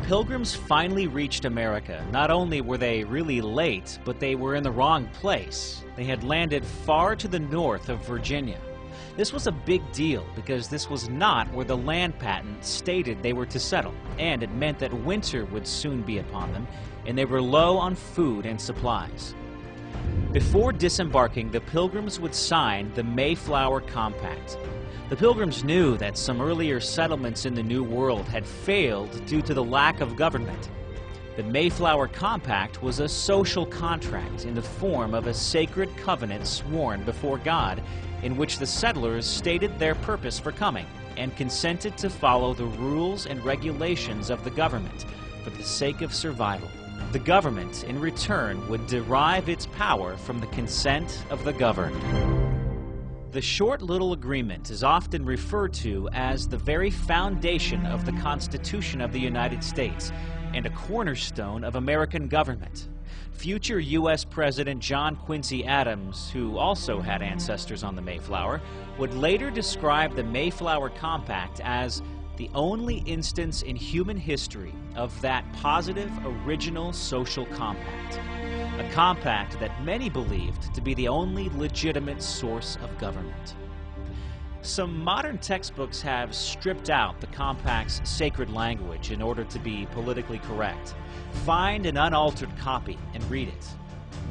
Pilgrims finally reached America, not only were they really late, but they were in the wrong place. They had landed far to the north of Virginia. This was a big deal because this was not where the land patent stated they were to settle, and it meant that winter would soon be upon them, and they were low on food and supplies. Before disembarking, the Pilgrims would sign the Mayflower Compact. The Pilgrims knew that some earlier settlements in the New World had failed due to the lack of government. The Mayflower Compact was a social contract in the form of a sacred covenant sworn before God, in which the settlers stated their purpose for coming and consented to follow the rules and regulations of the government for the sake of survival. The government, in return, would derive its power from the consent of the governed. The short little agreement is often referred to as the very foundation of the Constitution of the United States and a cornerstone of American government. Future U.S. President John Quincy Adams, who also had ancestors on the Mayflower, would later describe the Mayflower Compact as the only instance in human history of that positive, original social compact. A compact that many believed to be the only legitimate source of government. Some modern textbooks have stripped out the compact's sacred language in order to be politically correct. Find an unaltered copy and read it.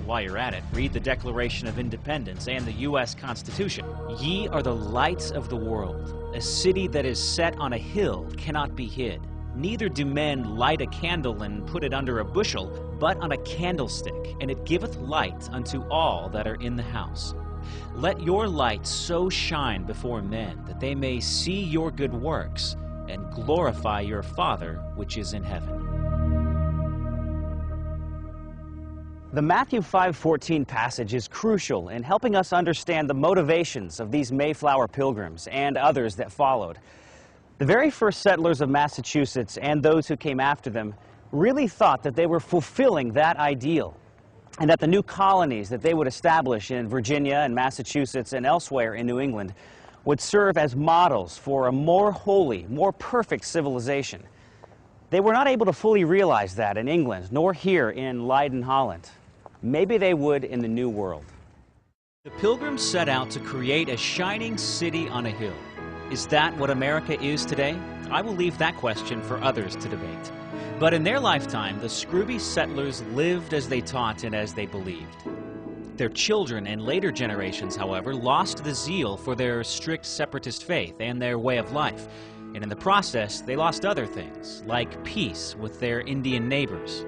While you're at it, read the Declaration of Independence and the U.S. Constitution. Ye are the lights of the world. A city that is set on a hill cannot be hid. Neither do men light a candle and put it under a bushel, but on a candlestick, and it giveth light unto all that are in the house. Let your light so shine before men, that they may see your good works, and glorify your Father which is in heaven. The Matthew 5:14 passage is crucial in helping us understand the motivations of these Mayflower Pilgrims and others that followed. The very first settlers of Massachusetts and those who came after them really thought that they were fulfilling that ideal, and that the new colonies that they would establish in Virginia and Massachusetts and elsewhere in New England would serve as models for a more holy, more perfect civilization. They were not able to fully realize that in England, nor here in Leiden, Holland. Maybe they would in the New World. The Pilgrims set out to create a shining city on a hill. Is that what America is today? I will leave that question for others to debate. But in their lifetime, the Scrooby settlers lived as they taught and as they believed. Their children and later generations, however, lost the zeal for their strict separatist faith and their way of life. And in the process, they lost other things, like peace with their Indian neighbors.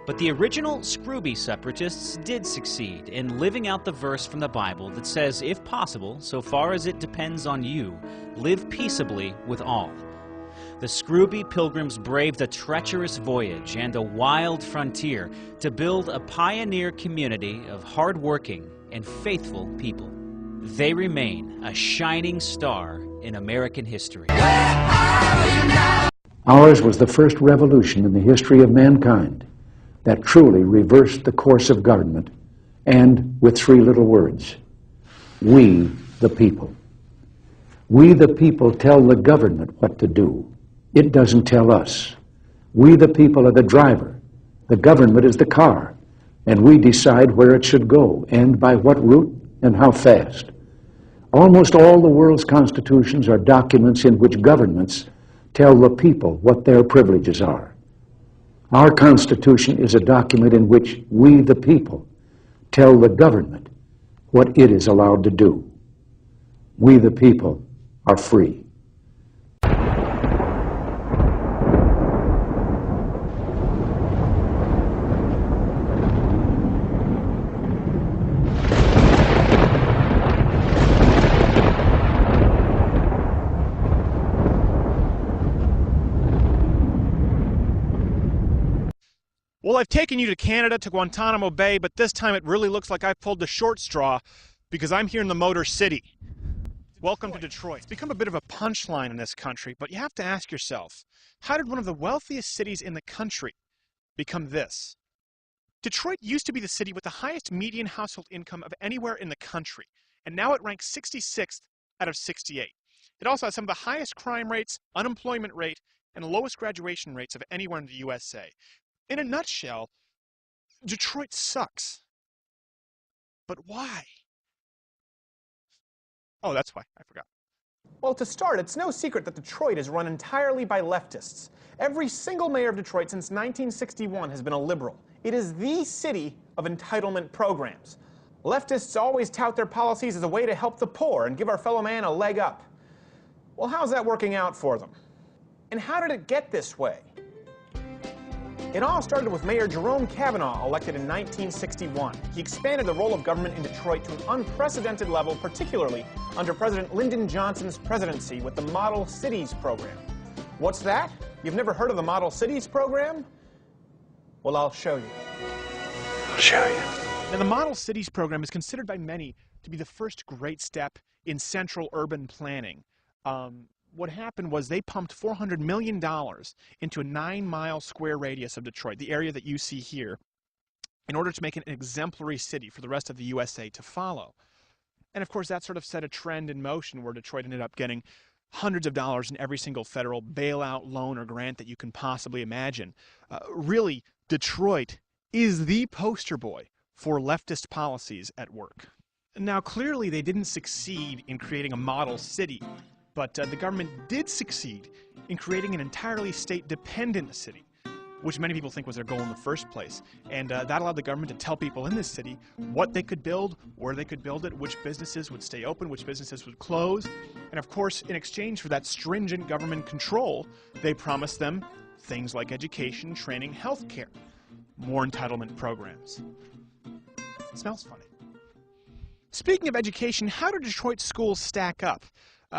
But the original Scrooby separatists did succeed in living out the verse from the Bible that says, if possible, so far as it depends on you, live peaceably with all. The Scrooby Pilgrims braved a treacherous voyage and a wild frontier to build a pioneer community of hard-working and faithful people. They remain a shining star in American history. Ours was the first revolution in the history of mankind that truly reversed the course of government, and with three little words: we the people. We the people tell the government what to do. It doesn't tell us. We the people are the driver. The government is the car, and we decide where it should go and by what route and how fast. Almost all the world's constitutions are documents in which governments tell the people what their privileges are. Our Constitution is a document in which we, the people, tell the government what it is allowed to do. We, the people, are free. Well, I've taken you to Canada, to Guantanamo Bay, but this time it really looks like I've pulled the short straw because I'm here in the Motor City. Welcome to Detroit. It's become a bit of a punchline in this country, but you have to ask yourself, how did one of the wealthiest cities in the country become this? Detroit used to be the city with the highest median household income of anywhere in the country, and now it ranks 66th out of 68. It also has some of the highest crime rates, unemployment rate, and the lowest graduation rates of anywhere in the USA. In a nutshell, Detroit sucks. But why? Oh, that's why. I forgot. Well, to start, it's no secret that Detroit is run entirely by leftists. Every single mayor of Detroit since 1961 has been a liberal. It is the city of entitlement programs. Leftists always tout their policies as a way to help the poor and give our fellow man a leg up. Well, how's that working out for them? And how did it get this way? It all started with Mayor Jerome Kavanaugh, elected in 1961. He expanded the role of government in Detroit to an unprecedented level, particularly under President Lyndon Johnson's presidency with the Model Cities program. What's that? You've never heard of the Model Cities program? Well, I'll show you. Now, the Model Cities program is considered by many to be the first great step in central urban planning. What happened was they pumped $400 million into a 9-mile square radius of Detroit, the area that you see here, in order to make it an exemplary city for the rest of the USA to follow. And of course, that sort of set a trend in motion where Detroit ended up getting hundreds of dollars in every single federal bailout, loan, or grant that you can possibly imagine. Really, Detroit is the poster boy for leftist policies at work. Now, clearly, they didn't succeed in creating a model city. But the government did succeed in creating an entirely state-dependent city, which many people think was their goal in the first place. And that allowed the government to tell people in this city what they could build, where they could build it, which businesses would stay open, which businesses would close. And of course, in exchange for that stringent government control, they promised them things like education, training, health care, more entitlement programs. It smells funny. Speaking of education, how do Detroit schools stack up?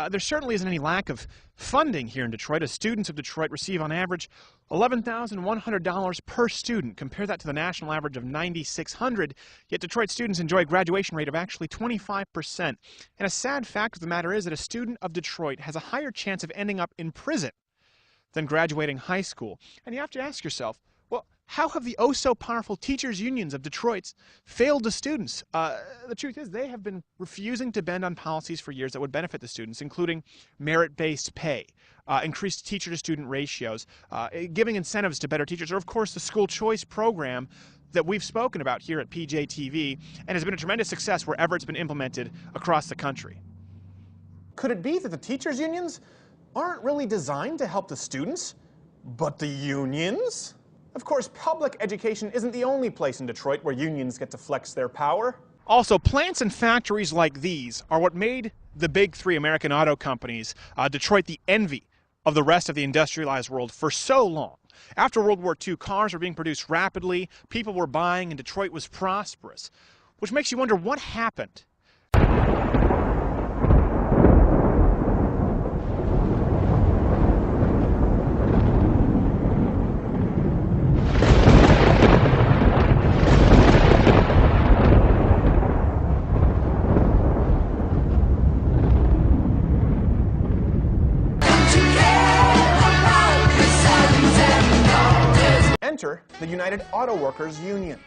There certainly isn't any lack of funding here in Detroit, as students of Detroit receive on average $11,100 per student. Compare that to the national average of $9,600, yet Detroit students enjoy a graduation rate of actually 25%. And a sad fact of the matter is that a student of Detroit has a higher chance of ending up in prison than graduating high school. And you have to ask yourself, well, how have the oh-so-powerful teachers' unions of Detroit failed the students? The truth is they have been refusing to bend on policies for years that would benefit the students, including merit-based pay, increased teacher-to-student ratios, giving incentives to better teachers, or, of course, the school choice program that we've spoken about here at PJTV and has been a tremendous success wherever it's been implemented across the country. Could it be that the teachers' unions aren't really designed to help the students, but the unions? Of course, public education isn't the only place in Detroit where unions get to flex their power. Also, plants and factories like these are what made the big three American auto companies, Detroit, the envy of the rest of the industrialized world for so long. After World War II, cars were being produced rapidly, people were buying, and Detroit was prosperous. Which makes you wonder what happened. Enter the United Auto Workers Union.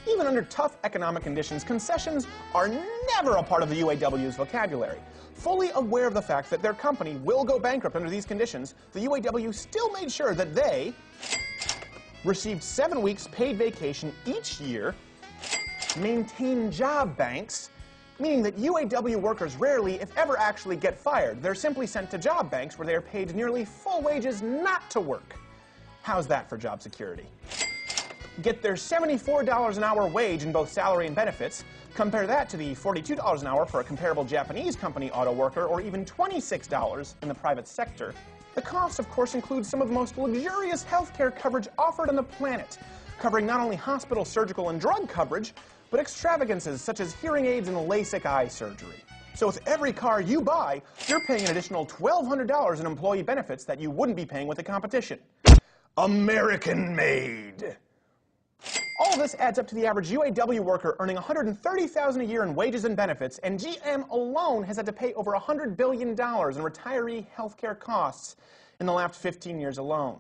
Even under tough economic conditions, concessions are never a part of the UAW's vocabulary. Fully aware of the fact that their company will go bankrupt under these conditions, the UAW still made sure that they received 7 weeks paid vacation each year, maintain job banks, meaning that UAW workers rarely, if ever, actually get fired. They're simply sent to job banks where they are paid nearly full wages not to work. How's that for job security? Get their $74 an hour wage in both salary and benefits. Compare that to the $42 an hour for a comparable Japanese company auto worker, or even $26 in the private sector. The cost, of course, includes some of the most luxurious healthcare coverage offered on the planet, covering not only hospital, surgical, and drug coverage, but extravagances such as hearing aids and LASIK eye surgery. So with every car you buy, you're paying an additional $1,200 in employee benefits that you wouldn't be paying with the competition. American-made. All of this adds up to the average UAW worker earning $130,000 a year in wages and benefits, and GM alone has had to pay over $100 billion in retiree health care costs in the last 15 years alone.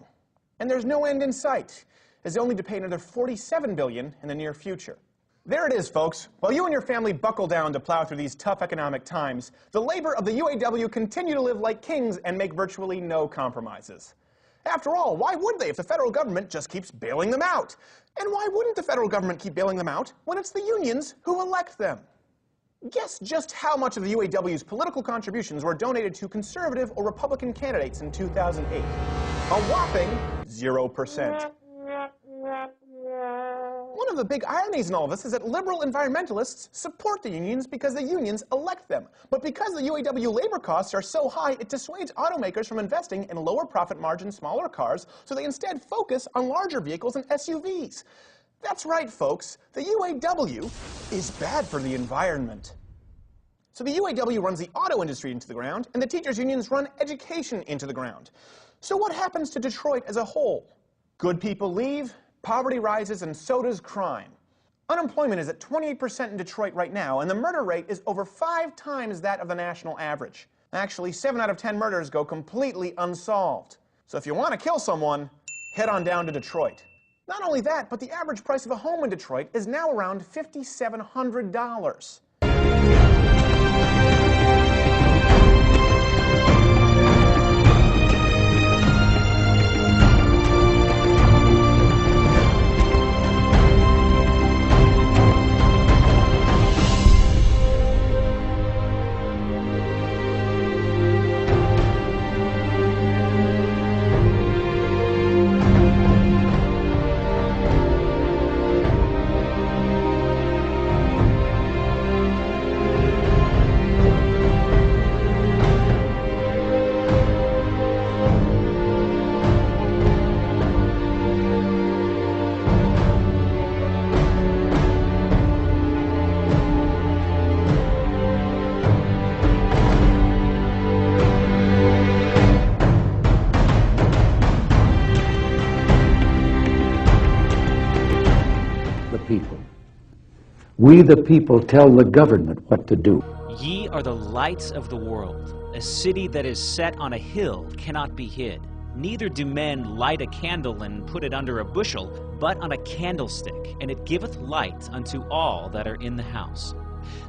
And there's no end in sight, as they only to pay another $47 billion in the near future. There it is, folks. While you and your family buckle down to plow through these tough economic times, the labor of the UAW continue to live like kings and make virtually no compromises. After all, why would they if the federal government just keeps bailing them out? And why wouldn't the federal government keep bailing them out when it's the unions who elect them? Guess just how much of the UAW's political contributions were donated to conservative or Republican candidates in 2008? A whopping 0%. One of the big ironies in all this is that liberal environmentalists support the unions because the unions elect them. But because the UAW labor costs are so high, it dissuades automakers from investing in lower profit margin, smaller cars, so they instead focus on larger vehicles and SUVs. That's right, folks. The UAW is bad for the environment. So the UAW runs the auto industry into the ground, and the teachers' unions run education into the ground. So what happens to Detroit as a whole? Good people leave, poverty rises, and so does crime. Unemployment is at 28% in Detroit right now, and the murder rate is over 5 times that of the national average. Actually, 7 out of 10 murders go completely unsolved. So if you want to kill someone, head on down to Detroit. Not only that, but the average price of a home in Detroit is now around $5,700. People. We the people tell the government what to do. Ye are the lights of the world. A city that is set on a hill cannot be hid. Neither do men light a candle and put it under a bushel, but on a candlestick, and it giveth light unto all that are in the house.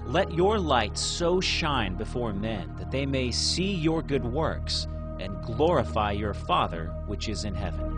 Let your light so shine before men, that they may see your good works, and glorify your Father which is in heaven.